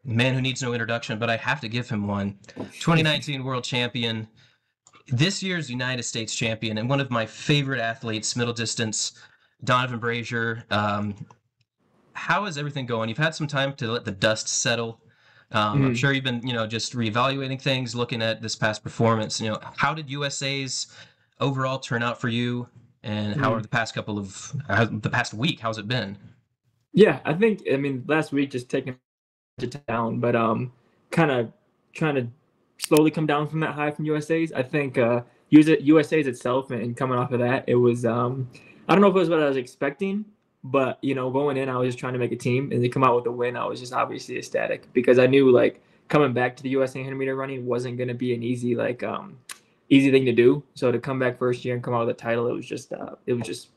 man who needs no introduction, but I have to give him one. 2019 world champion, this year's United States champion, and one of my favorite athletes, middle distance, Donavan Brazier. How is everything going? You've had some time to let the dust settle. I'm Mhm. sure you've been, just reevaluating things, looking at this past performance. How did USA's overall turn out for you? And how are Mm. the past week? How's it been? Yeah, I mean, last week just taking it to town, but kind of trying to slowly come down from that high from USA's. I think USA's itself and coming off of that, it was I don't know if it was what I was expecting, but going in, I was just trying to make a team, and to come out with a win, I was just obviously ecstatic because I knew like coming back to the USA 100 meter running wasn't going to be an easy thing to do. So to come back first year and come out with a title, it was just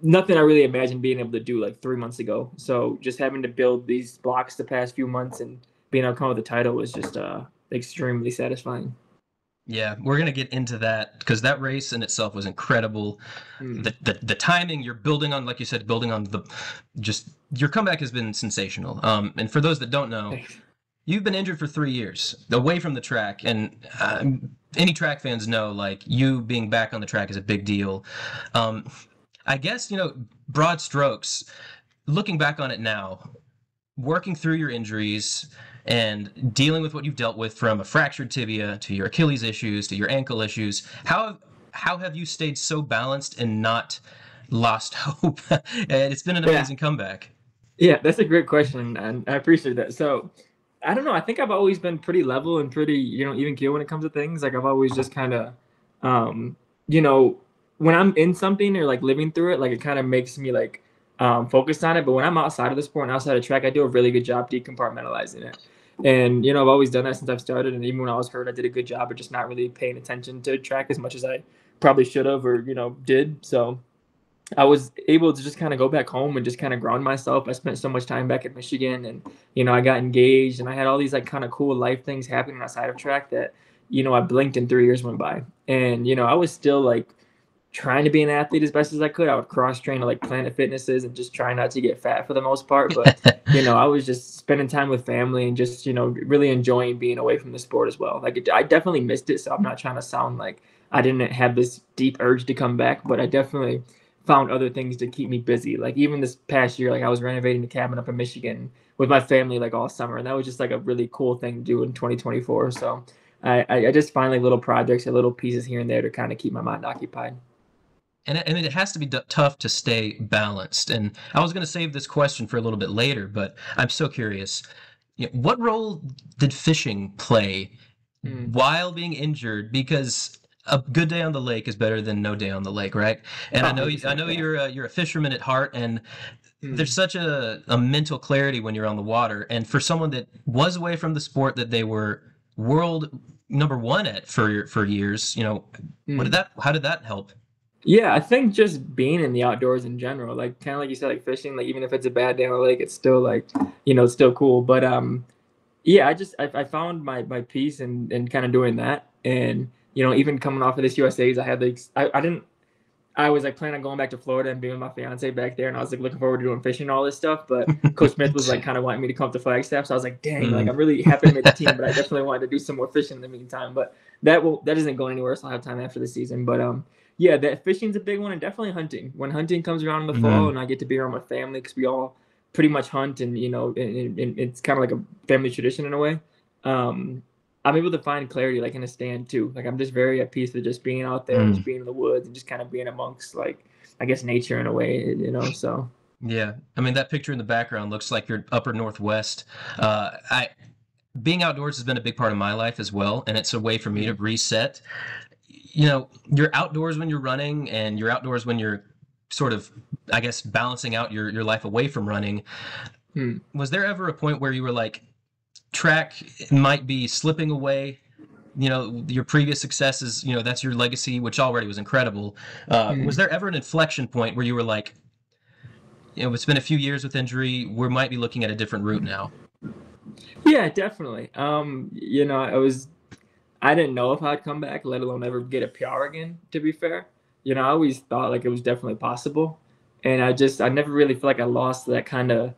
nothing I really imagined being able to do like 3 months ago. So just having to build these blocks the past few months and being able to come with the title was just extremely satisfying. Yeah, we're gonna get into that because that race in itself was incredible. Mm. The timing you're building on, like you said, building on the just your comeback has been sensational. And for those that don't know, Thanks. you've been injured for 3 years away from the track, and any track fans know like you being back on the track is a big deal. Um, I guess broad strokes. Looking back on it now, working through your injuries and dealing with what you've dealt with from a fractured tibia to your Achilles issues to your ankle issues, how have you stayed so balanced and not lost hope? And it's been an Yeah, amazing comeback. yeah, that's a great question, and I appreciate that. So I don't know. I think I've always been pretty level and pretty, even keel when it comes to things. Like I've always just kind of, um, you know, when I'm in something or like living through it, like it kind of makes me like focused on it. But when I'm outside of the sport and outside of track, I do a really good job decompartmentalizing it. And I've always done that since I've started. And even when I was hurt, I did a good job of just not really paying attention to track as much as I probably should have or did. So I was able to just kind of go back home and just kind of ground myself. I spent so much time back in Michigan, and I got engaged and I had all these like kind of cool life things happening outside of track that I blinked and 3 years went by. And I was still like trying to be an athlete as best as I could. I would cross train to like Planet Fitnesses and just try not to get fat for the most part. But I was just spending time with family and just really enjoying being away from the sport as well. Like I definitely missed it, so I'm not trying to sound like I didn't have this deep urge to come back, but I definitely found other things to keep me busy. Like even this past year, like I was renovating the cabin up in Michigan with my family like all summer, and that was just like a really cool thing to do in 2024. So I just find like little projects or little pieces here and there to kind of keep my mind occupied. And it has to be tough to stay balanced. And I was going to save this question for a little bit later, but I'm so curious. What role did fishing play Mm. while being injured? Because a good day on the lake is better than no day on the lake, right? And I know I 100%. know Yeah. you're a fisherman at heart, and there's Mm. such a mental clarity when you're on the water. And for someone that was away from the sport that they were world number one at for years, Mm. how did that help? Yeah, I think just being in the outdoors in general, like kind of like you said, like fishing, like even if it's a bad day on the lake, it's still like, it's still cool. But yeah, I found my peace and kind of doing that, and even coming off of this USA's, I had like I didn't I was like planning on going back to Florida and being with my fiance back there, and I was like looking forward to doing fishing and all this stuff. But Coach Smith was like kind of wanting me to come up to Flagstaff, so I was like, dang, like Mm. I'm really happy to make the team, but I definitely wanted to do some more fishing in the meantime. But that isn't going anywhere, so I'll have time after the season. But yeah, that fishing's a big one, and definitely hunting. When hunting comes around in the fall, Mm. and I get to be around my family because we all pretty much hunt, and and it's kind of like a family tradition in a way. Um, I'm able to find clarity like in a stand too. Like I'm just very at peace with just being out there and Mm. just being in the woods and just kind of being amongst like I guess nature in a way. So Yeah, I mean that picture in the background looks like you're upper northwest. I Being outdoors has been a big part of my life as well, and it's a way for me to mm, reset. You're outdoors when you're running, and you're outdoors when you're sort of, I guess, balancing out your life away from running. mm, Was there ever a point where you were like, track might be slipping away? Your previous successes, that's your legacy, which already was incredible. Was mm. there ever an inflection point where you were like, it's been a few years with injury, we might be looking at a different route now? Yeah, definitely. I didn't know if I'd come back, let alone ever get a PR again. To be fair, I always thought like it was definitely possible, and I never really feel like I lost that kind of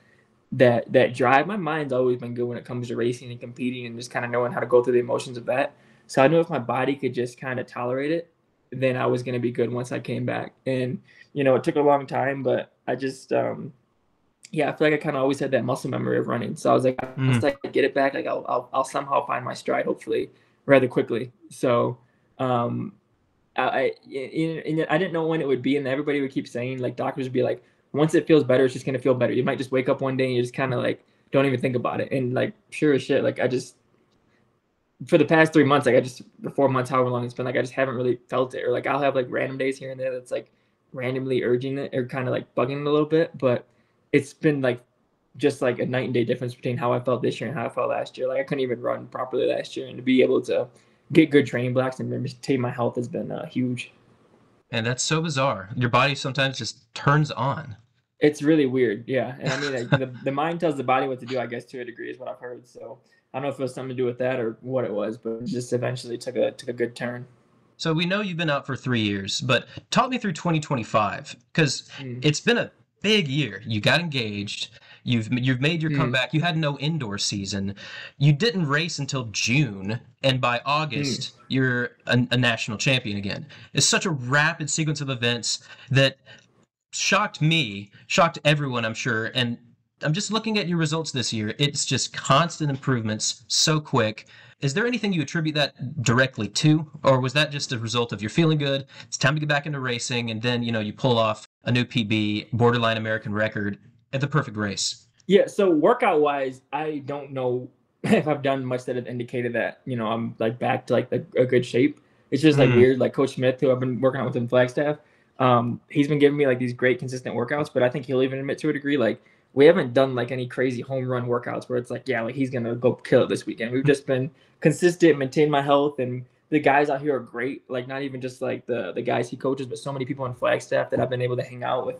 that drive. My mind's always been good when it comes to racing and competing and just kind of knowing how to go through the emotions of that. So I knew if my body could just kind of tolerate it, then I was going to be good once I came back. And it took a long time, but I just yeah, I feel like I kind of always had that muscle memory of running. So I was like, once Mm. I get it back, like I'll somehow find my stride, hopefully, rather quickly. So um, I didn't know when it would be, and everybody would keep saying, like, doctors would be like, once it feels better, it's just gonna feel better. You might just wake up one day and you just kind of like don't even think about it. And like, sure as shit, like I just for the past 3 months, like the 4 months, however long it's been, like I just haven't really felt it. Or like I'll have like random days here and there that's like randomly urging it or kind of like bugging it a little bit, but it's been like just like a night and day difference between how I felt this year and how I felt last year. Like I couldn't even run properly last year, and to be able to get good training blocks and maintain my health has been huge. And that's so bizarre. Your body sometimes just turns on. It's really weird, yeah. And I mean, like, the mind tells the body what to do, I guess, to a degree, is what I've heard. So I don't know if it was something to do with that or what it was, but it just eventually took a good turn. So we know you've been out for 3 years, but talk me through 2025 because Mm. it's been a big year. You got engaged. You've made your Mm. comeback. You had no indoor season. You didn't race until June, and by Mm. August, you're a national champion again. It's such a rapid sequence of events that shocked me, shocked everyone, I'm sure. And I'm just looking at your results this year. It's just constant improvements, so quick. Is there anything you attribute that directly to, or was that just a result of you're feeling good? It's time to get back into racing, and then you pull off a new PB, borderline American record at the perfect race. Yeah, so workout wise, I don't know if I've done much that have indicated that, I'm like back to like a good shape. It's just like Mm, weird. Like Coach Smith, who I've been working out with in Flagstaff, he's been giving me like these great consistent workouts, but I think he'll even admit to a degree, like we haven't done like any crazy home run workouts where it's like, yeah, like he's gonna go kill it this weekend. We've just been consistent, maintain my health, and the guys out here are great. Like not even just like the guys he coaches, but so many people in Flagstaff that I've been able to hang out with.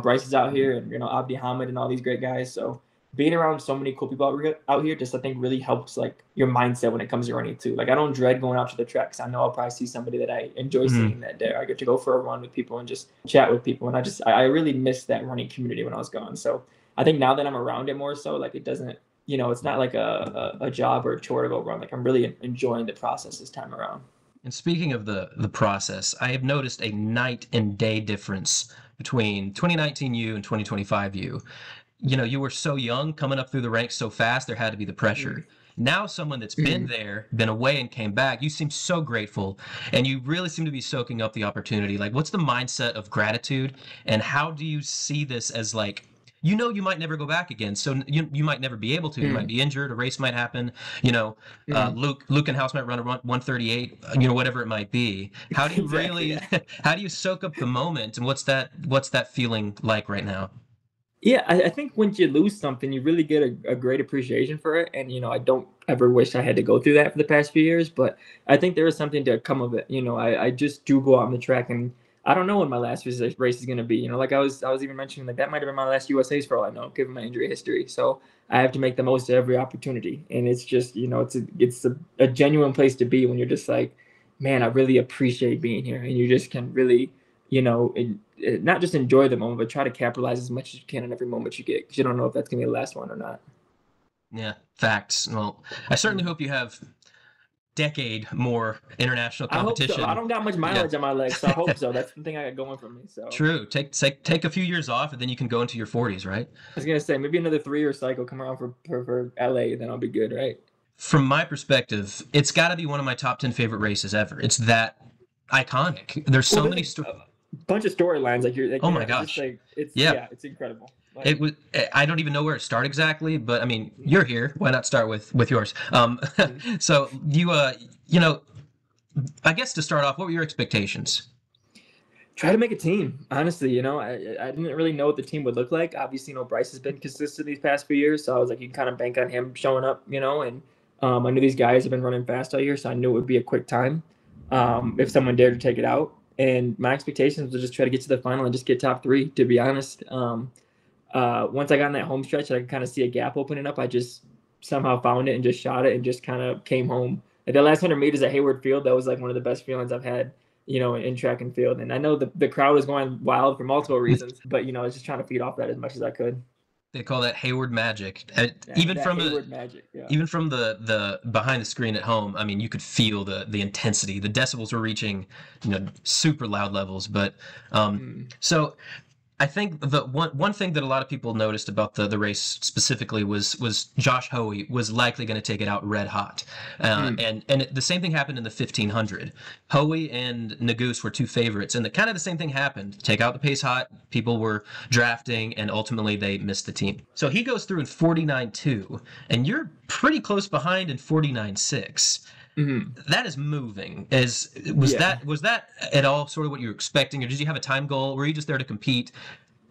Bryce is out here, and Abdi Hamid and all these great guys. So being around so many cool people out here just I think really helps like your mindset when it comes to running too. Like I don't dread going out to the tracks. I know I'll probably see somebody that I enjoy mm. seeing that day. I get to go for a run with people and just chat with people, and I really miss that running community when I was gone. So I think now that I'm around it more so, like it doesn't, it's not like a job or a chore to go run. Like I'm really enjoying the process this time around. And speaking of the process, I have noticed a night and day difference between 2019 you and 2025 you. You were so young, coming up through the ranks so fast, there had to be the pressure. Now, someone that's been Mm-hmm. there, been away, and came back, you seem so grateful, and you really seem to be soaking up the opportunity. Like, what's the mindset of gratitude, and how do you see this as like, you might never go back again, so you might never be able to. You might Mm-hmm. be injured, a race might happen. You know, Mm-hmm. Luke and House might run a 138. Whatever it might be. How do you Exactly. really, Yeah. how do you soak up the moment, and what's that feeling like right now? Yeah, I think once you lose something, you really get a great appreciation for it. And I don't ever wish I had to go through that for the past few years, but I think there is something to come of it. I just do go out on the track, and I don't know when my last race is going to be. Like I was even mentioning, like that might have been my last USA's for all I know, given my injury history. So I have to make the most of every opportunity, and it's just it's a genuine place to be when you're just like, man, I really appreciate being here, and you just can really not just enjoy the moment, but try to capitalize as much as you can in every moment you get, because you don't know if that's gonna be the last one or not. Yeah, facts. Well, I certainly Mm. hope you have decade more international I hope so. I competition. don't got much Yeah, mileage on my legs, so I hope so. That's the thing I got going for me. So true. Take a few years off, and then you can go into your 40s, right? I was gonna say maybe another 3 year cycle come around for LA, then I'll be good, right? From my perspective, it's got to be one of my top 10 favorite races ever. It's that iconic. There's Well, so there's many a bunch of storylines like you're like Oh my it's just gosh. like it's Yeah, yeah, it's incredible. Like it was. I don't even know where to start exactly, but I mean, you're here. Why not start with yours? mm. So you know, I guess to start off, what were your expectations? Try to make a team. Honestly, I didn't really know what the team would look like. Obviously, Bryce has been consistent these past few years, so I was like, you can kind of bank on him showing up, and I knew these guys have been running fast all year, so I knew it would be a quick time if someone dared to take it out. And my expectations was just try to get to the final and just get top three. To be honest, once I got in that home stretch, and I could kind of see a gap opening up. I just somehow found it and just shot it and just kind of came home. Like the last 100 meters at Hayward Field, that was like one of the best feelings I've had, in track and field. And I know the crowd was going wild for multiple reasons, but I was just trying to feed off that as much as I could. They call that Hayward magic. That, that Hayward magic. Yeah. Even from the behind the screen at home, I mean, you could feel the intensity. The decibels were reaching, super loud levels. But Mm, so I think the one thing that a lot of people noticed about the race specifically was Josh Hoey was likely going to take it out red hot, mm, the same thing happened in the 1500. Hoey and Nagus were two favorites, and the kind of the same thing happened. Take out the pace hot, people were drafting, and ultimately they missed the team. So he goes through in 49.2, and you're pretty close behind in 49.6. mm. That is moving. Yeah. Was that at all sort of what you were expecting, or did you have a time goal? Were you just there to compete?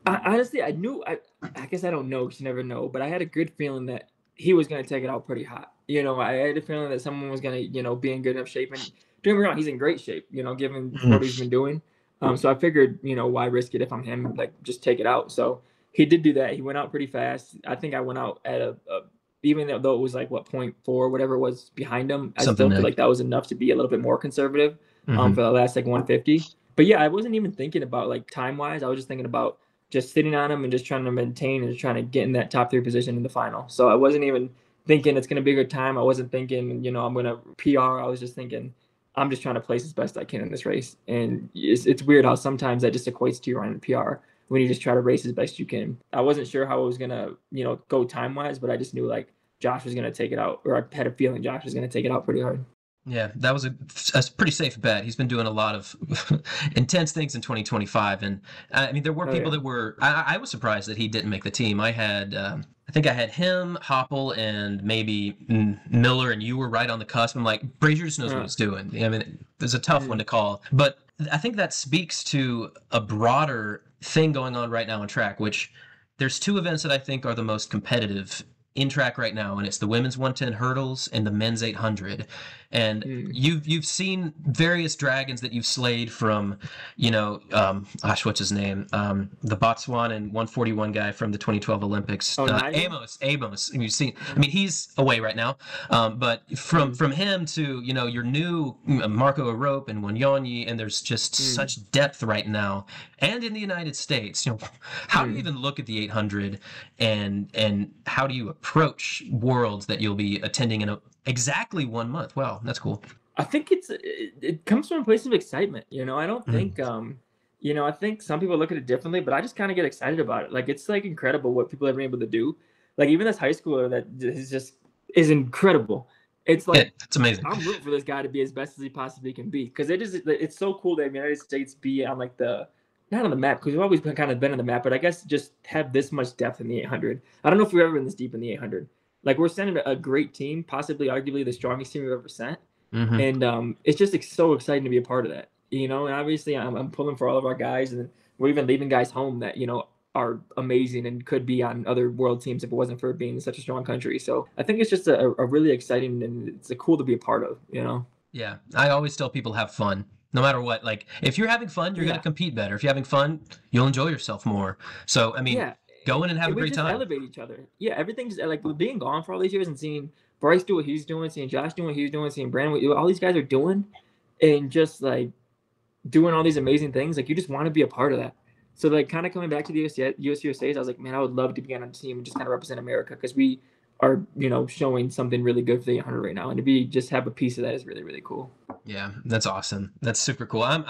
Honestly, I knew. I guess I don't know because you never know. But I had a good feeling that he was going to take it out pretty hot. I had a feeling that someone was going to, be in good enough shape. And don't get me wrong, he's in great shape. Given what he's been doing. So I figured, why risk it if I'm him? Like just take it out. So he did do that. He went out pretty fast. I think I went out at even though it was like what point four, whatever it was behind him. I Something still feel like. like that was enough to be a little bit more conservative. Hmm. For the last like 150. But yeah, I wasn't even thinking about like time wise. I was just thinking about just sitting on him and just trying to maintain and just trying to get in that top three position in the final. So I wasn't even thinking it's going to be a good time. I wasn't thinking, I'm going to PR. I was just thinking, I'm just trying to place as best I can in this race. And it's weird how sometimes that just equates to you running PR when you just try to race as best you can. I wasn't sure how it was going to, go time wise, but I just knew like Josh was going to take it out, or I had a feeling Josh was going to take it out pretty hard. Yeah, that was a pretty safe bet. He's been doing a lot of intense things in 2025, and I mean, there were Oh, people yeah. that were. I was surprised that he didn't make the team. I think I had him, Hopple, and maybe Miller, and you were right on the cusp. I'm like, Brazier just knows what Uh, he's doing. I mean, it's a tough one mm, to call, but I think that speaks to a broader thing going on right now in track, which there's two events that I think are the most competitive in track right now, and it's the women's 110 hurdles and the men's 800. And mm, you've seen various dragons that you've slayed from, gosh, what's his name? The Botswana and 141 guy from the 2012 Olympics, oh, Nigel? Amos. You've seen, I Mm, mean, he's away right now, but from mm, from him to your new Marco Arope and Wanyonyi, and there's just mm, such depth right now, and in the United States, how do you mm. even look at the 800, and how do you approach worlds that you'll be attending in exactly 1 month? Wow, that's cool. I think it comes from a place of excitement. I don't Mhm. think I think some people look at it differently, but I just kind of get excited about it. Like it's like incredible what people have been able to do. Like even this high schooler that is incredible. It's Yeah, like it's amazing. I'm rooting for this guy to be as best as he possibly can be because it's so cool that the United States be on like the not on the map because we've always been kind of been on the map, but I guess just have this much depth in the 800. I don't know if we've ever been this deep in the 800. Like we're sending a great team, possibly arguably the strongest team we've ever sent, Hmm. and it's just so exciting to be a part of that. And obviously I'm pulling for all of our guys, and we're even leaving guys home that are amazing and could be on other world teams if it wasn't for being such a strong country. So I think it's just a really exciting and it's a cool to be a part of. Yeah, I always tell people have fun, no matter what. Like, if you're having fun, you're gonna Yeah, compete better. If you're having fun, you'll enjoy yourself more. So, I mean, yeah, go in and have a we great just time. elevate each other. Yeah, everything's like being gone for all these years and seeing Bryce do what he's doing, seeing Josh do what he's doing, seeing Brandon what all these guys are doing, and just like doing all these amazing things, like you just want to be a part of that. So like kind of coming back to the USUSA's, I was like, man, I would love to be on a team and just kind of represent America because we are, showing something really good for the 800 right now, and to be just have a piece of that is really really cool. Yeah, that's awesome. That's super cool. I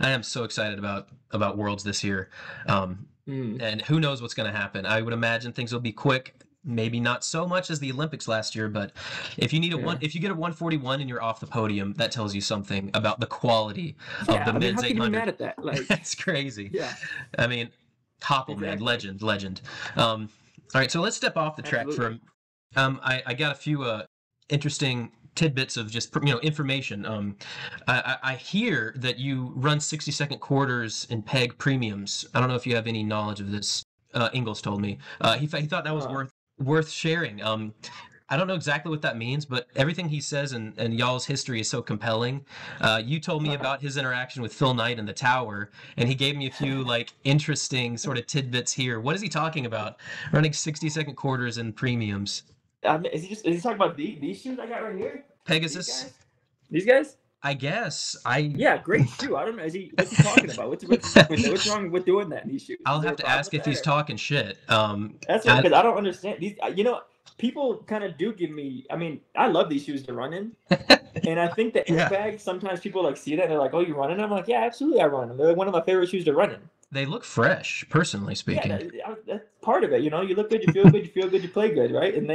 am so excited about Worlds this year. Um, Mm, and who knows what's going to happen. I would imagine things will be quick. Maybe not so much as the Olympics last year, but yeah, if you get a 141 and you're off the podium, that tells you something about the quality of yeah. the I mean, how men's can you be mad 800. at that? Like, That's crazy. yeah, I mean, Hoppel, man, exactly, legend. All right, so let's step off the track for absolutely. I got a few interesting tidbits of just information. I hear that you run 60-second quarters in peg premiums. I don't know if you have any knowledge of this. Ingles told me he thought that was Uh, worth sharing. I don't know exactly what that means, but everything he says and y'all's history is so compelling. You told me uh, about his interaction with Phil Knight in the tower, and he gave me a few like interesting sort of tidbits here. What is he talking about? Running 60-second quarters and premiums. is he talking about these shoes I got right here? These Pegasus. guys? These guys? I guess I Yeah, great shoe. I don't know. What's he talking about? What's wrong with that? What's wrong with doing that in these shoes? I'll Is there have a to problem ask with if that? he's Or? talking shit. That's what, because I don't understand these. People kind of do give me. I mean, I love these shoes to run in, and I think the Yeah, airbag. Sometimes people like see that and they're like, "Oh, you running?" I'm like, "Yeah, absolutely, I run them. They're like one of my favorite shoes to run in." they look fresh, personally Yeah, speaking. that's part of it. You look good, you feel good, you feel good, you play good, right? And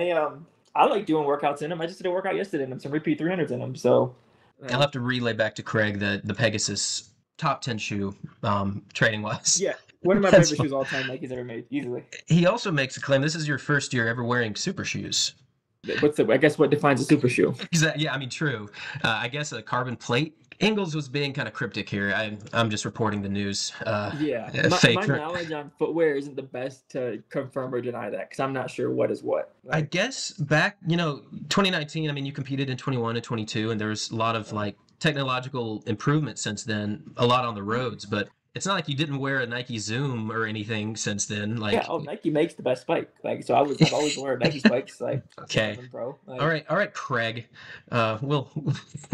I like doing workouts in them. I just did a workout yesterday in them, some repeat 300s in them. So, I'll like, have to relay back to Craig the Pegasus top 10 shoe, trading wise. yeah, one of my That's favorite fun. shoes all time Nike's ever made, easily. He also makes a claim this is your first year ever wearing super shoes. I guess what defines a super shoe? Exactly. Yeah, I mean, true. I guess a carbon plate. Ingles was being kind of cryptic here. I'm just reporting the news. Yeah, Fake. my knowledge on footwear isn't the best to confirm or deny that because I'm not sure what is what. I Like, guess back, 2019, I mean, you competed in 21 and 22, and there was a lot of uh, like technological improvement since then, a lot on the roads, but it's not like you didn't wear a Nike Zoom or anything since then. yeah, Like, oh, Nike makes the best spike. Like, so I've always worn Nike spikes, like okay. 11 Pro. All Like, right. All right, Craig. Well,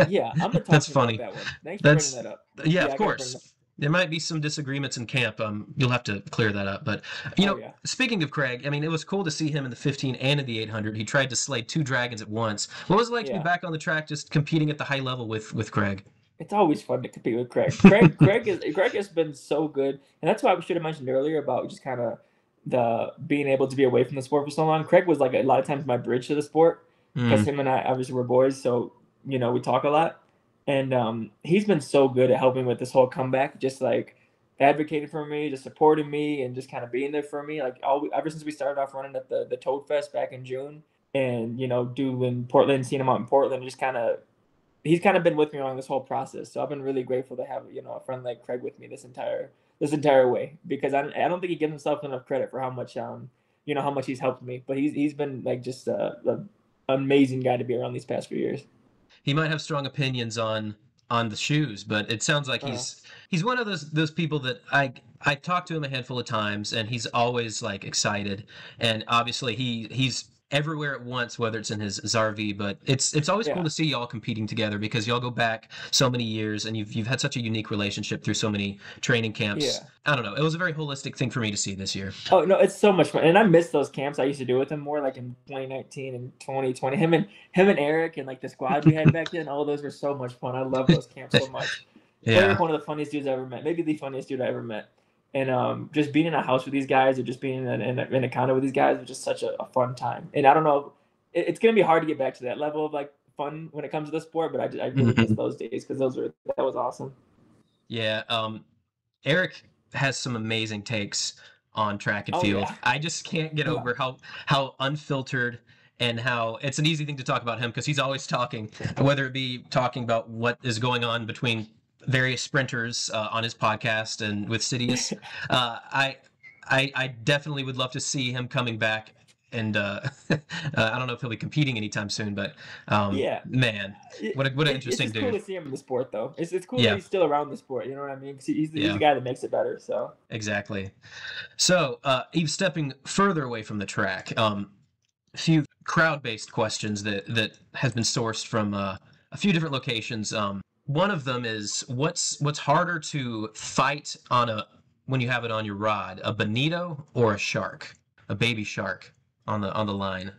yeah, I'm gonna talk that's to him about funny. that one. Thanks for bringing That's, that up. yeah, Yeah, of I gotta bring course. that. There might be some disagreements in camp. You'll have to clear that up. But, Oh yeah, speaking of Craig, I mean, it was cool to see him in the 15 and in the 800. He tried to slay two dragons at once. What was it like to be yeah. back on the track just competing at the high level with Craig? It's always fun to compete with Craig. Craig has been so good, and that's why we should have mentioned earlier about just kind of the being able to be away from the sport for so long. Craig was like a lot of times my bridge to the sport because Mm. him and I obviously were boys, so we talk a lot, and he's been so good at helping with this whole comeback, just like advocating for me, just supporting me, and just kind of being there for me. Like ever since we started off running at the Toad Fest back in June, and doing Portland, seeing him out in Portland, just kind of he's kind of been with me along this whole process. So I've been really grateful to have a friend like Craig with me this entire way because I don't think he gives himself enough credit for how much how much he's helped me. But he's been like just a amazing guy to be around these past few years. He might have strong opinions on the shoes, but it sounds like Uh, he's one of those people that I talked to him a handful of times, and he's always like excited, and obviously he's everywhere at once, whether it's in his RV, but it's always cool yeah, to see y'all competing together because y'all go back so many years, and you've had such a unique relationship through so many training camps. yeah. I don't know. It was a very holistic thing for me to see this year. Oh no, it's so much fun, and I miss those camps I used to do with him more, like in 2019 and 2020. Him and Eric and like the squad we had back then. All those were so much fun. I love those camps so much. Eric, Yeah. one of the funniest dudes I ever met, maybe the funniest dude I ever met. And just being in a house with these guys or just being in a condo with these guys was just such a fun time. And I don't know, it's gonna be hard to get back to that level of like fun when it comes to the sport, but I really miss those days because that was awesome. Yeah. Eric has some amazing takes on track and Oh field. yeah, I just can't get yeah, over how unfiltered and how it's an easy thing to talk about him because he's always talking, whether it be talking about what is going on between various sprinters on his podcast and with Sidious. I, I definitely would love to see him coming back. And I don't know if he'll be competing anytime soon, but yeah. man, what an It's interesting just cool to dude. see him in the sport though. It's cool that Yeah, he's still around the sport. You know what I mean? 'Cause he's the yeah. guy that makes it better. So Exactly. So, Eve, stepping further away from the track, a few crowd-based questions that has been sourced from a few different locations. One of them is what's harder to fight on a when you have it on your rod, a bonito or a shark, a baby shark on the line.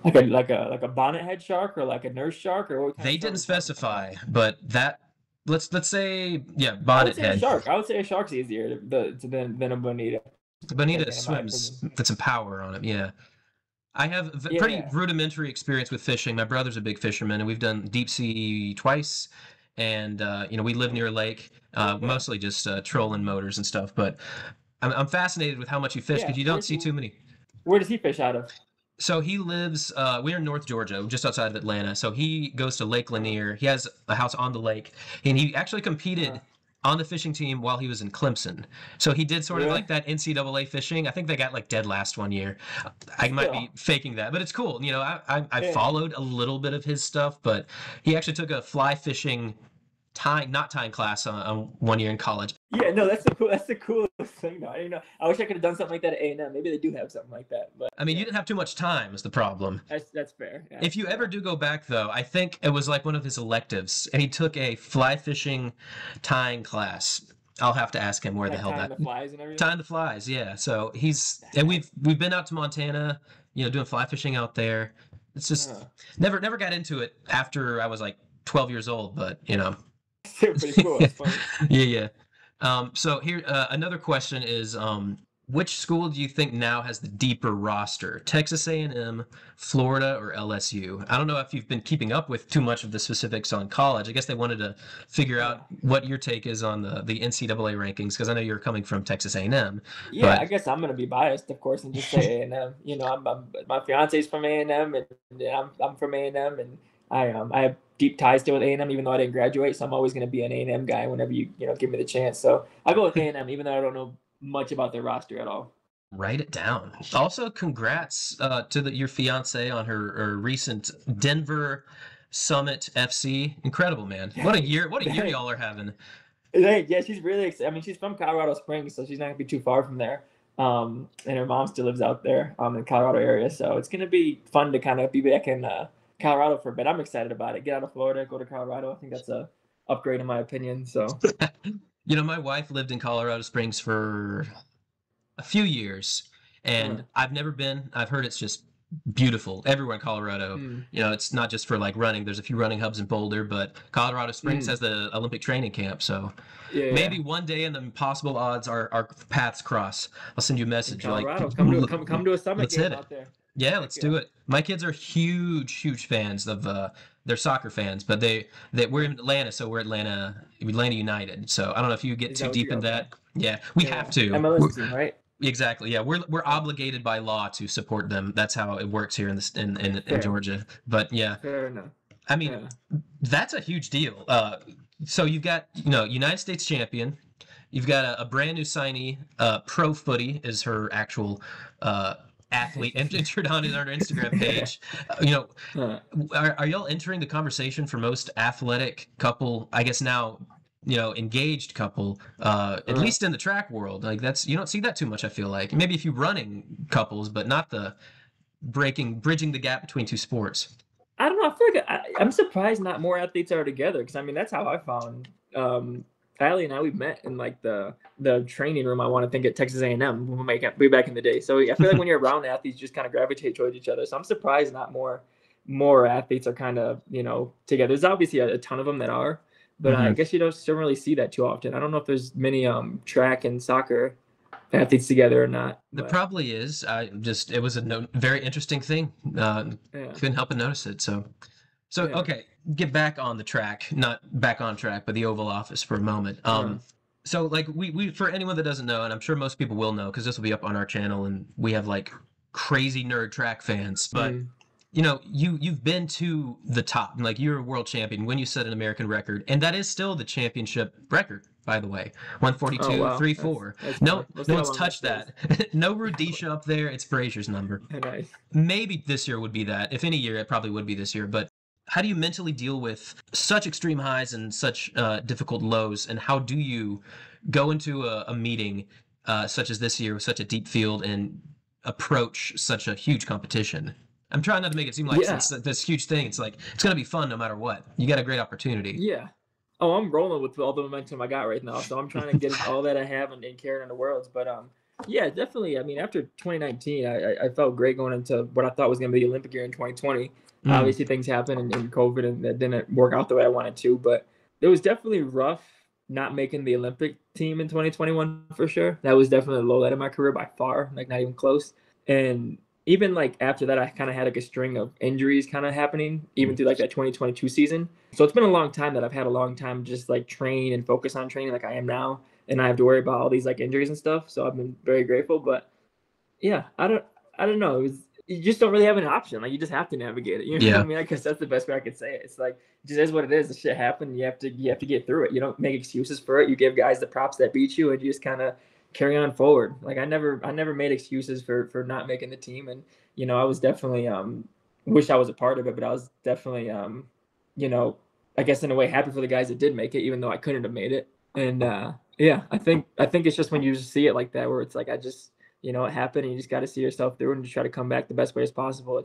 like a bonnet head shark or like a nurse shark or what kind of They shark are didn't we talking about? specify, but that let's say yeah, I would bonnet say a head. shark. I would say a shark's easier than a bonita. The bonita In my opinion. swims, got some power on it. Yeah. I have pretty Yeah. rudimentary experience with fishing. My brother's a big fisherman, and we've done deep sea twice. And we live near a lake, Okay. mostly just trolling motors and stuff. But I'm fascinated with how much you fish Yeah. because you don't see too many. Where does he fish out of? So he lives. We're in North Georgia, just outside of Atlanta. So he goes to Lake Uh, Lanier. He has a house on the lake, and he actually uh, competed on the fishing team while he was in Clemson. So he did sort of really? like that NCAA fishing. I think they got like dead last one year. I might be Still. faking that, but it's cool. I Yeah. followed a little bit of his stuff, but he actually took a fly fishing not tying class on 1 year in college. Yeah, no, that's the coolest thing though. I didn't know. I wish I could have done something like that at A&M. Maybe they do have something like that, but I mean, you yeah, didn't have too much time is the problem. that's fair. Yeah, If you ever yeah. do go back, though, I think it was like one of his electives, and he took a fly fishing tying class. I'll have to ask him where the Like hell tying that the flies and everything. tying the flies. Yeah, so he's That's and nice. we've been out to Montana, doing fly fishing out there. It's just Uh, never got into it after I was like 12 years old, but still pretty cool. That's funny. yeah, yeah. So here, another question is, which school do you think now has the deeper roster? Texas A&M, Florida, or LSU? I don't know if you've been keeping up with too much of the specifics on college. I guess they wanted to figure Yeah. out what your take is on the NCAA rankings, because I know you're coming from Texas A&M, Yeah, but I guess I'm gonna be biased, of course, and just say A&M. You know, my fiance's from A&M, and I'm from A&M, and I have deep ties still with A&M, even though I didn't graduate. So I'm always gonna be an A&M guy whenever you give me the chance. So I go with A&M, even though I don't know much about their roster at all. write it down. Also, congrats to your fiance on her recent Denver Summit FC. Incredible, man! What a Thanks, year! What a year thanks. y'all are having. Yeah, she's really excited. I mean, she's from Colorado Springs, so she's not gonna be too far from there. And her mom still lives out there, in the Colorado area, so it's gonna be fun to kind of be back in Colorado for a bit. I'm excited about it. Get out of Florida, go to Colorado. I think that's a upgrade in my opinion. So, My wife lived in Colorado Springs for a few years, and uh, I've never been. I've heard it's just beautiful everywhere in Colorado. mm, It's not just for like running. There's a few running hubs in Boulder, but Colorado Springs mm, has the Olympic training camp. So yeah, yeah. maybe one day in the impossible odds our paths cross. I'll send you a In message like, Colorado, come to a Summit let's hit game it. out there. Yeah, Heck let's yeah. do it. My kids are huge fans of they're soccer fans, but we're in Atlanta, so we're Atlanta United. So I don't know if you get Is too that what deep you in okay? that. Yeah, we have Yeah, to. MLS team, right? Exactly. Yeah, we're Yeah, obligated by law to support them. That's how it works here in this in fair, Georgia. But yeah, fair enough. I mean Yeah, that's a huge deal. So you've got United States champion. You've got a brand new signee. Pro Footy is her actual athlete entered on her Instagram page. You know, uh, are y'all entering the conversation for most athletic couple? I guess now, engaged couple. At uh, least in the track world, like that's you don't see that too much. I feel like maybe a few running couples, but not the bridging the gap between two sports. I don't know. I feel like I'm surprised not more athletes are together because I mean that's how I found Allie and I. We met in like the training room. I want to think at Texas A&M when we make way back in the day. So I feel like when you're around athletes, you just kind of gravitate towards each other. So I'm surprised not more athletes are kind of together. There's obviously a ton of them that are, but I Hmm. guess you don't really see that too often. I don't know if there's many track and soccer athletes together or not, There but probably is. It was a very interesting thing. yeah, Couldn't help but notice it. So yeah. okay, get back on the track, not back on track, but the Oval Office for a moment. Uh, So like we for anyone that doesn't know, and I'm sure most people will know because this will be up on our channel, and we have like crazy nerd track fans. But mm. you've been to the top, like you're a world champion when you set an American record, and that is still the championship record, by the way, Oh wow, 142.34. that's No, funny. Let's no see how one's long this touched stays. that. No Rudisha up there. It's Brazier's number. Nice. Maybe this year would be that. If any year, it probably would be this year. But how do you mentally deal with such extreme highs and such difficult lows? And how do you go into a meeting such as this year with such a deep field and approach such a huge competition? I'm trying not to make it seem like Yeah, it's this huge thing. It's like it's going to be fun no matter what. You got a great opportunity. yeah. Oh, I'm rolling with all the momentum I got right now, so I'm trying to get all that I have and carry it in the worlds. But yeah, definitely. I mean, after 2019, I felt great going into what I thought was going to be the Olympic year in 2020. Mm. Obviously, things happened and COVID, and that didn't work out the way I wanted to. But it was definitely rough not making the Olympic team in 2021 for sure. That was definitely the low light of my career by far, like not even close. And even like after that, I kind of had like a string of injuries kind of happening, even through like that 2022 season. So it's been a long time that I've had a long time just like train and focus on training like I am now, and I have to worry about all these like injuries and stuff. So I've been very grateful. But yeah, I don't know. You just don't really have an option. Like you just have to navigate it. You know what I Yeah. mean? I guess that's the best way I could say it. It's like it just is what it is. The shit happened. You have to get through it. You don't make excuses for it. You give guys the props that beat you, and you just kind of carry on forward. Like I never made excuses for not making the team, and I was definitely wish I was a part of it, but I was definitely you know I guess in a way happy for the guys that did make it, even though I couldn't have made it. And yeah, I think it's just when you just see it like that, where it's like I just it happened, and you just got to see yourself through and just try to come back the best way as possible.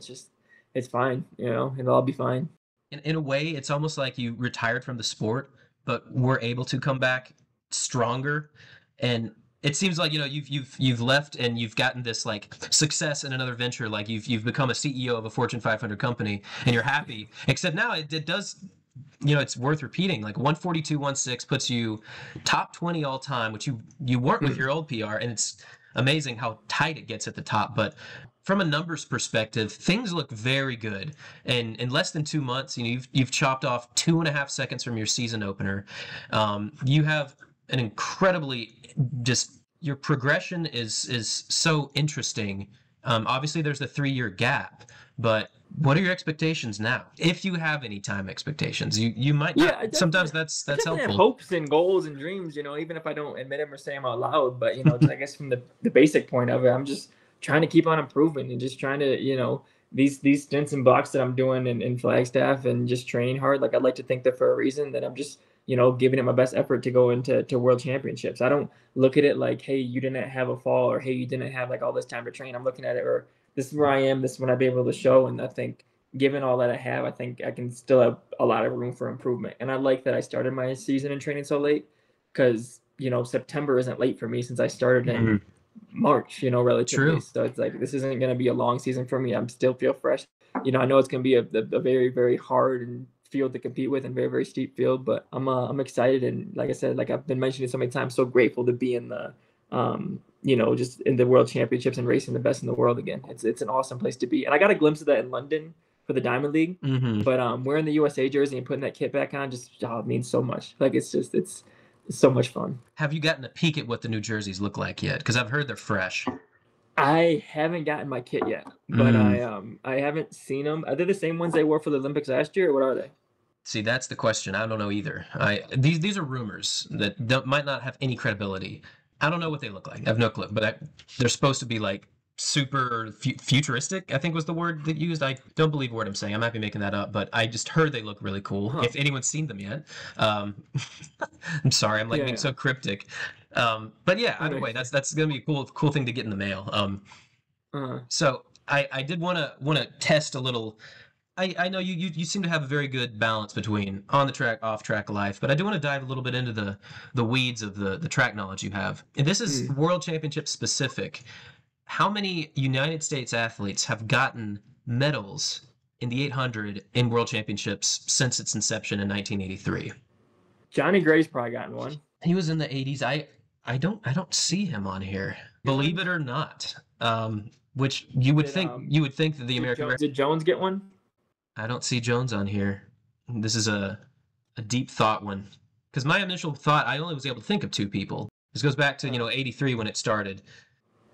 It's fine, it'll all be fine. In a way, it's almost like you retired from the sport, but were able to come back stronger. And it seems like you've left and you've gotten this like success in another venture. Like you've become a CEO of a Fortune 500 company, and you're happy. Except now it does. It's worth repeating. Like 142.16 puts you top 20 all time, which you weren't with your old PR, and it's amazing how tight it gets at the top. But from a numbers perspective, things look very good. And in less than 2 months, you've chopped off 2.5 seconds from your season opener. You have an incredibly just your progression is so interesting. Obviously, there's the 3-year gap, but what are your expectations now? If you have any time expectations, you might not. Yeah, Sometimes that's I definitely have helpful. hopes and goals and dreams, even if I don't admit them or say them out loud. But I guess from the basic point of it, I'm just trying to keep on improving and just trying to, these stints and blocks that I'm doing in Flagstaff and just training hard. Like I'd like to think that for a reason that I'm just, giving it my best effort to go into world championships. I don't look at it like, hey, you didn't have a fall, or hey, you didn't have like all this time to train. I'm looking at it, or this is where I am. This is when I'll be able to show. And I think, given all that I have, I think I can still have a lot of room for improvement. And I like that I started my season in training so late, because September isn't late for me since I started in March, relatively. True. So it's like this isn't going to be a long season for me. I'm still feel fresh. I know it's going to be a very, very hard and field to compete with, and very, very steep field, but I'm excited. And like I said, like I've been mentioning so many times, so grateful to be in the just in the world championships and racing the best in the world again. It's an awesome place to be. And I got a glimpse of that in London for the Diamond League. But wearing the USA jersey and putting that kit back on just it means so much. Like it's so much fun. Have you gotten a peek at what the new jerseys look like yet? Because I've heard they're fresh. I haven't gotten my kit yet, but I haven't seen them. Are they the same ones they wore for the Olympics last year, or what are they? See, that's the question. I don't know either. These are rumors that might not have any credibility. I don't know what they look like. I have no clue. But they're supposed to be like super futuristic, I think was the word that used. I don't believe a word I'm saying. I might be making that up, but I just heard they look really cool. If anyone's seen them yet, I'm sorry, I'm like being so cryptic. But yeah, either way, that's gonna be a cool thing to get in the mail. So I did want to test a little. I know you seem to have a very good balance between on the track, off track life, but I do want to dive a little bit into the weeds of the track knowledge you have. And this is World Championship specific. How many United States athletes have gotten medals in the 800 in World Championships since its inception in 1983? Johnny Gray's probably gotten one. He was in the 80s. I don't see him on here. Believe it or not. Which you would think that the American did Jones get one? I don't see Jones on here. This is a deep thought one. Because my initial thought, I only was able to think of 2 people. This goes back to, 83 when it started.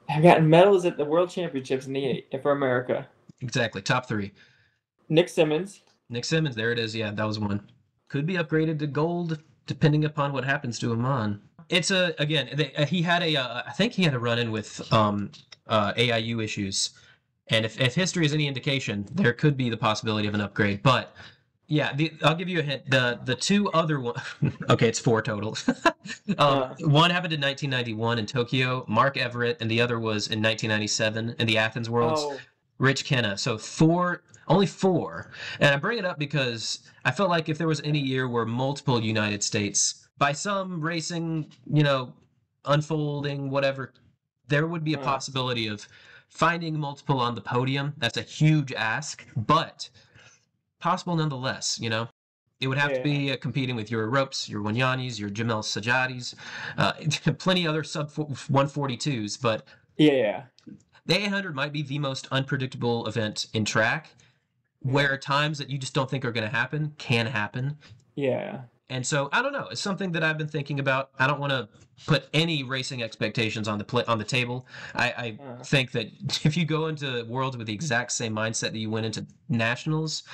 I've gotten medals at the World Championships for America. Exactly. Top 3. Nick Simmons. Nick Simmons. There it is. Yeah, that was one. Could be upgraded to gold depending upon what happens to him on. It's he had I think he had a run-in with AIU issues. And if history is any indication, there could be the possibility of an upgrade. But yeah, I'll give you a hint. The 2 other one, okay, it's 4 total. One happened in 1991 in Tokyo, Mark Everett, and the other was in 1997 in the Athens Worlds, Rich Kenna. So only 4. And I bring it up because I felt like if there was any year where multiple United States, by some racing, unfolding, whatever, there would be a possibility of finding multiple on the podium. That's a huge ask, but possible nonetheless. It would have to be competing with your Ropes, your Wanyanis, your Jamel Sajadis, plenty other sub 142s. But the 800 might be the most unpredictable event in track, where times that you just don't think are going to happen can happen. Yeah. And so I don't know. It's something that I've been thinking about. I don't want to put any racing expectations on the table. I think that if you go into Worlds with the exact same mindset that you went into Nationals,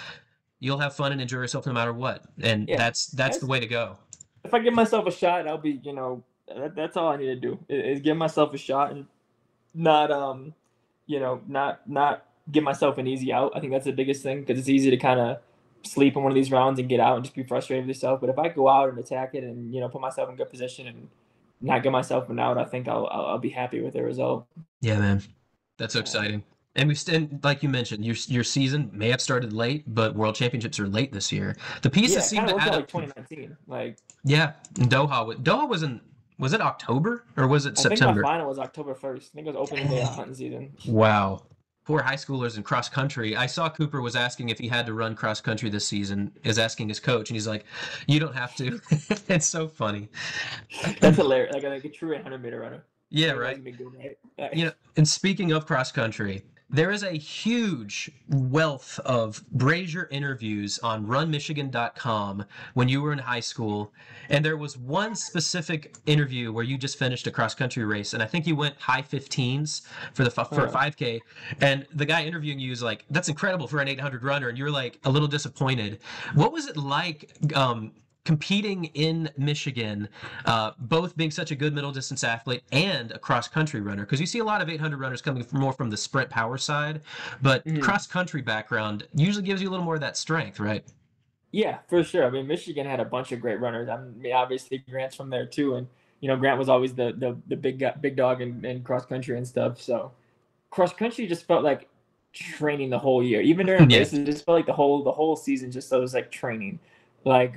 you'll have fun and enjoy yourself no matter what. And that's the way to go. If I give myself a shot, I'll be, that's all I need to do is give myself a shot and not not give myself an easy out. I think that's the biggest thing, because it's easy to kind of sleep in one of these rounds and get out and just be frustrated with yourself. But if I go out and attack it and put myself in good position and not get myself an out, I think I'll be happy with the result. Yeah, man. That's so exciting. And like you mentioned, your season may have started late, but World Championships are late this year. The pieces Yeah, it seem kind of to worked add out up. like 2019. Like Yeah, in Doha. Doha was it October or was it I think my September? final was October 1st. I think it was opening day of hunting season. Wow. Poor high schoolers in cross country. I saw Cooper was asking if he had to run cross country this season, is asking his coach, and he's like, "You don't have to." It's so funny. That's hilarious. Like a true 800-meter runner. Yeah, Everybody's right. gonna be good, right? And speaking of cross country, there is a huge wealth of Brazier interviews on runmichigan.com when you were in high school. And there was one specific interview where you just finished a cross country race. And I think you went high 15s for for a 5K. And the guy interviewing you was like, "That's incredible for an 800 runner." And you were like a little disappointed. What was it like competing in Michigan, both being such a good middle distance athlete and a cross country runner? Because you see a lot of 800 runners coming more from the sprint power side, but cross country background usually gives you a little more of that strength, right? Yeah, for sure. I mean, Michigan had a bunch of great runners. I mean, obviously Grant's from there too, and Grant was always the big dog in cross country and stuff. So cross country just felt like training the whole year. Even during Yeah. races, it just felt like the whole season just was like training. Like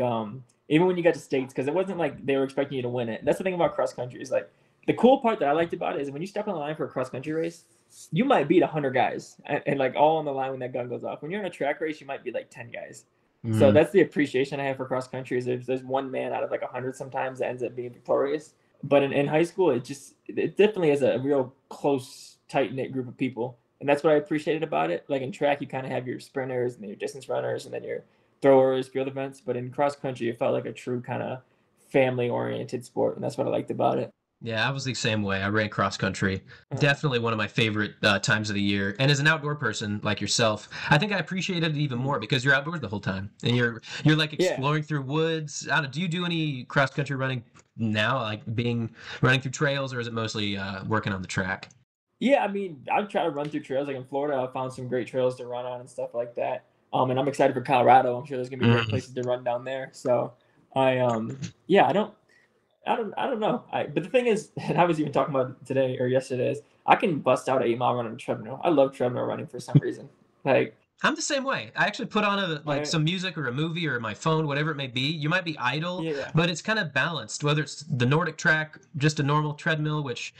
even when you got to states, because it wasn't like they were expecting you to win it. That's the thing about cross country is like the cool part that I liked about it is when you step on the line for a cross country race, you might beat 100 guys and like all on the line when that gun goes off. When you're in a track race, you might beat like 10 guys. So that's the appreciation I have for cross country is there's one man out of like 100 sometimes that ends up being victorious. But in high school, it definitely is a real close, tight-knit group of people. And that's what I appreciated about it. Like in track, you kind of have your sprinters and your distance runners and then your throwers, field events. But in cross country, it felt like a true kind of family-oriented sport. And that's what I liked about it. Yeah, I was the same way. I ran cross country. Definitely one of my favorite times of the year. And as an outdoor person like yourself, I think I appreciated it even more because you're outdoors the whole time and you're like exploring through woods. I don't know, do you do any cross country running now, like running through trails, or is it mostly working on the track? Yeah, I mean, I try to run through trails. Like in Florida, I found some great trails to run on and stuff like that. And I'm excited for Colorado. I'm sure there's gonna be great places to run down there. So yeah, I don't know. But the thing is, and I was even talking about it today or yesterday, is I can bust out an 8 mile run on a treadmill. I love treadmill running for some reason. Like I'm the same way. I actually put on some music or a movie or my phone, whatever it may be. You might be idle, yeah, but it's kind of balanced. Whether it's the Nordic Track, just a normal treadmill, which,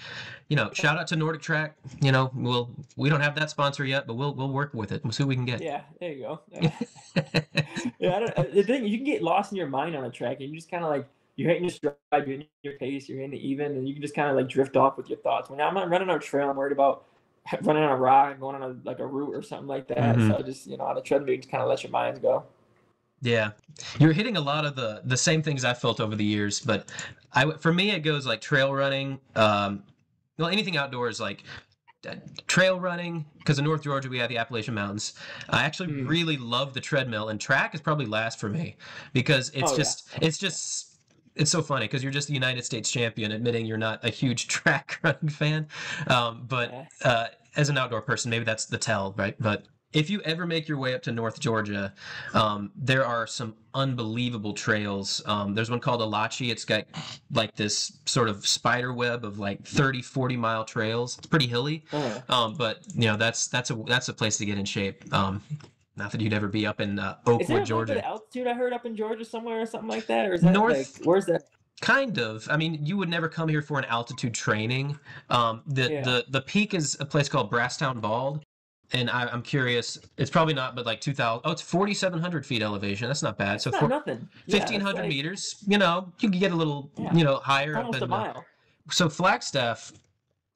shout out to Nordic Track. We don't have that sponsor yet, but we'll work with it. We'll see what we can get. yeah, there you go. Yeah, the thing you can get lost in your mind on a track, and you just kind of like you're hitting your stride, you're in your pace, you're in the even, and you can just kind of like drift off with your thoughts. When I'm not running on a trail, I'm worried about running on a rock, going on a route or something like that. So just on the treadmill, you just kind of let your minds go. Yeah, you're hitting a lot of the same things I felt over the years, but for me it goes like trail running, anything outdoors like trail running, because in North Georgia we have the Appalachian Mountains. I actually really love the treadmill, and track is probably last for me because it's so funny because you're just the United States champion, admitting you're not a huge track running fan. But as an outdoor person, maybe that's the tell, right? But if you ever make your way up to North Georgia, there are some unbelievable trails. There's one called Alachi. It's got like this sort of spider web of like 30, 40-mile trails. It's pretty hilly. But that's a place to get in shape. Not that you'd ever be up in Oakwood, Georgia. Is there a altitude I heard up in Georgia somewhere or something like that? Or is that North, where's that? Kind of. I mean, you would never come here for an altitude training. The peak is a place called Brasstown Bald. And I'm curious, it's probably not, but like 2,000. Oh, it's 4,700 feet elevation. That's not bad. So not nothing. 1,500 meters. You can get a little, higher. Almost a mile. So Flagstaff.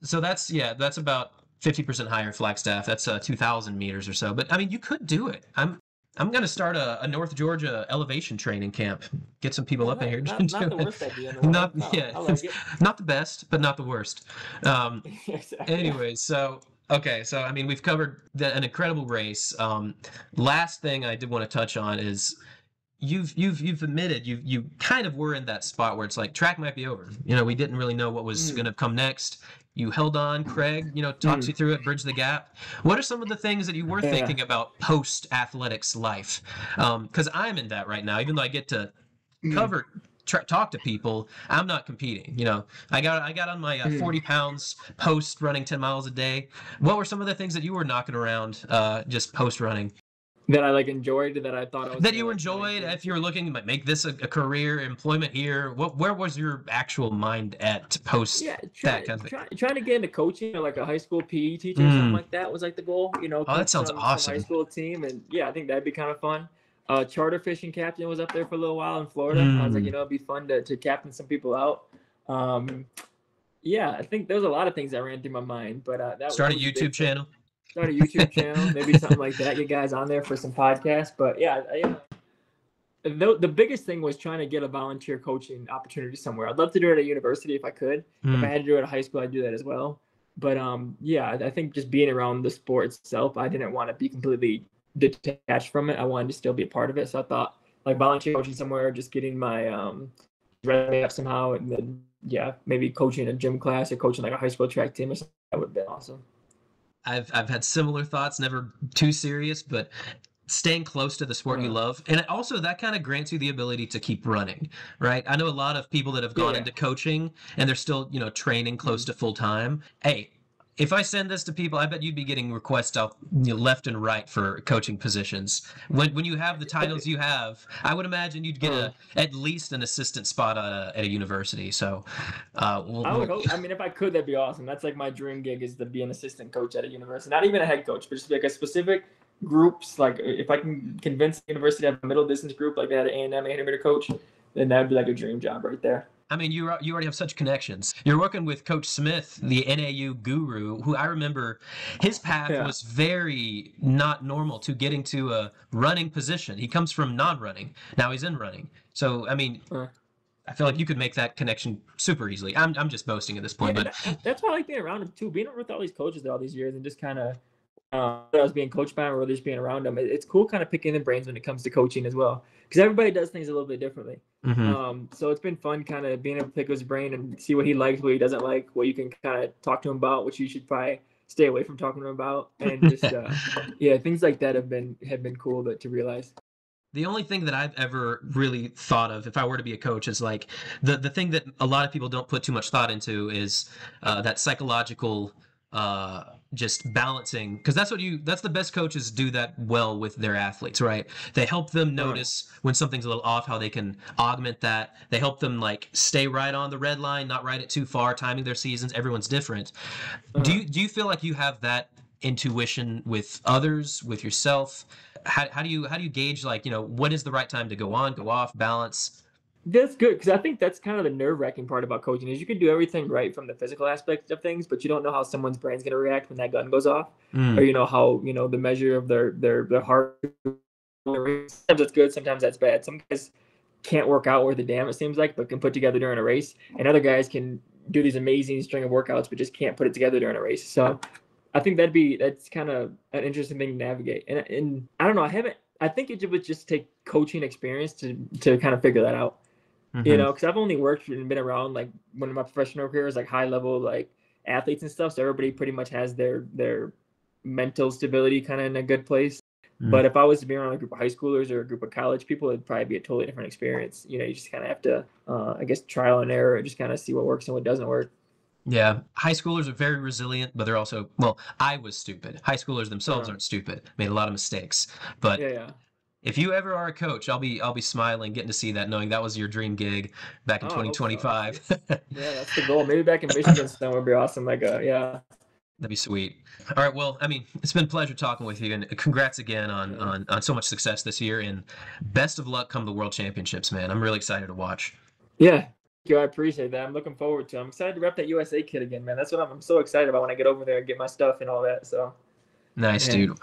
So that's about 50% higher in Flagstaff. That's 2,000 meters or so. But I mean, you could do it. I'm gonna start a North Georgia elevation training camp. Get some people up in here. Not the worst idea in the world. I like it. Not the best, but not the worst. Exactly. Anyways, so I mean, we've covered an incredible race. Last thing I did want to touch on is you've admitted you kind of were in that spot where it's like track might be over. You know, we didn't really know what was going Mm, to come next. You held on. Craig, you know, talks mm, you through it, bridged the gap. What are some of the things that you were yeah. thinking about post athletics life? Because I'm in that right now. Even though I get to Mm, cover talk to people, I'm not competing. You know, I got on my mm. 40 pounds post running 10 miles a day. What were some of the things that you were knocking around just post running That I like enjoyed, that I thought I was that gonna you like kind of enjoyed? get If you were into. looking to make this a career, employment here, where was your actual mind at post Yeah, that kind of thing? trying to get into coaching, or like a high school PE teacher or something Mm. like that was like the goal. You know, Oh, that coach sounds some high awesome. school team, and yeah, I think that'd be kind of fun. Charter fishing captain was up there for a little while in Florida. I was like, Mm. it'd be fun to captain some people out. Um, yeah, I think there's a lot of things that ran through my mind, but that Start a was a big YouTube thing. channel. Start a YouTube channel, maybe something like that. Get guys on there for some podcasts. But yeah, the biggest thing was trying to get a volunteer coaching opportunity somewhere. I'd love to do it at a university if I could. If I Mm. had to do it at high school, I'd do that as well. But yeah, I think just being around the sport itself, I didn't want to be completely detached from it. I wanted to still be a part of it. So I thought like volunteer coaching somewhere, just getting my resume up somehow, and then yeah, maybe coaching a gym class or coaching like a high school track team or something. That would have been awesome. I've had similar thoughts, never too serious, but staying close to the sport you Uh, love. And also that kind of grants you the ability to keep running, right? I know a lot of people that have gone yeah. into coaching and they're still, you know, training close Mm. to full time. Hey, if I send this to people, I bet you'd be getting requests out, you know, left and right for coaching positions. When you have the titles you have, I would imagine you'd get Uh, a at least an assistant spot at a university. So, I would hope. I mean, if I could, that'd be awesome. That's like my dream gig, is to be an assistant coach at a university. Not even a head coach, but just like a specific groups. Like if I can convince the university to have a middle distance group like they had at A&M animator coach, then that would be like a dream job right there. I mean, you already have such connections. You're working with Coach Smith, the NAU guru, who I remember his path Yeah. was very not normal to getting to a running position. He comes from non-running. Now he's in running. So, I mean, Uh, I feel like you could make that connection super easily. I'm just boasting at this yeah, point, but that's why I like being around him too. Being with all these coaches all these years and just kind of I was being coached by him or just being around him. It's cool kind of picking the brains when it comes to coaching as well, because everybody does things a little bit differently. mhm. So it's been fun kind of being able to pick his brain and see what he likes, what he doesn't like, what you can kind of talk to him about, what you should probably stay away from talking to him about, and just yeah, things like that have been cool to realize. The only thing that I've ever really thought of, if I were to be a coach, is like the thing that a lot of people don't put too much thought into is that psychological just balancing, because that's the best coaches do that well with their athletes, right? They help them Uh, notice when something's a little off, how they can augment that. They help them like stay right on the red line, not ride it too far, timing their seasons. Everyone's different. uh, Do you feel like you have that intuition with others, with yourself? How do you gauge, like, you know, when is the right time to go on, go off, balance? that's good, because I think that's kind of the nerve wracking part about coaching is you can do everything right from the physical aspect of things, but you don't know how someone's brain's going to react when that gun goes off, or Mm, how the measure of their heart. Sometimes that's good, sometimes that's bad. Some guys can't work out worth a damn, it seems like, but can put together during a race, and other guys can do these amazing string of workouts, but just can't put it together during a race. So I think that's kind of an interesting thing to navigate. And I don't know, I think it would just take coaching experience to kind of figure that out. hmm Because I've only worked and been around like one of my professional careers, like high level like athletes and stuff. So everybody pretty much has their mental stability kind of in a good place. mm. But if I was to be around a group of high schoolers or a group of college people, it'd probably be a totally different experience. You just kind of have to, I guess, trial and error, just kind of see what works and what doesn't work. Yeah, high schoolers are very resilient, but they're also, well, I was stupid. High schoolers themselves Uh, aren't stupid. Made a lot of mistakes. But yeah, yeah. if you ever are a coach, I'll be smiling getting to see that, knowing that was your dream gig back in Oh, I hope so. 2025. Yeah, that's the goal. Maybe back in Michigan somewhere would be awesome. Like, yeah, That'd be sweet. All right, well, I mean, it's been a pleasure talking with you, and congrats again on yeah. on so much success this year, and best of luck come the World Championships, man. I'm really excited to watch. Yeah. Thank you. I appreciate that. I'm looking forward to it. I'm excited to rep that USA kit again, man. That's what I'm so excited about when I get over there and get my stuff and all that. So, Nice, man. dude.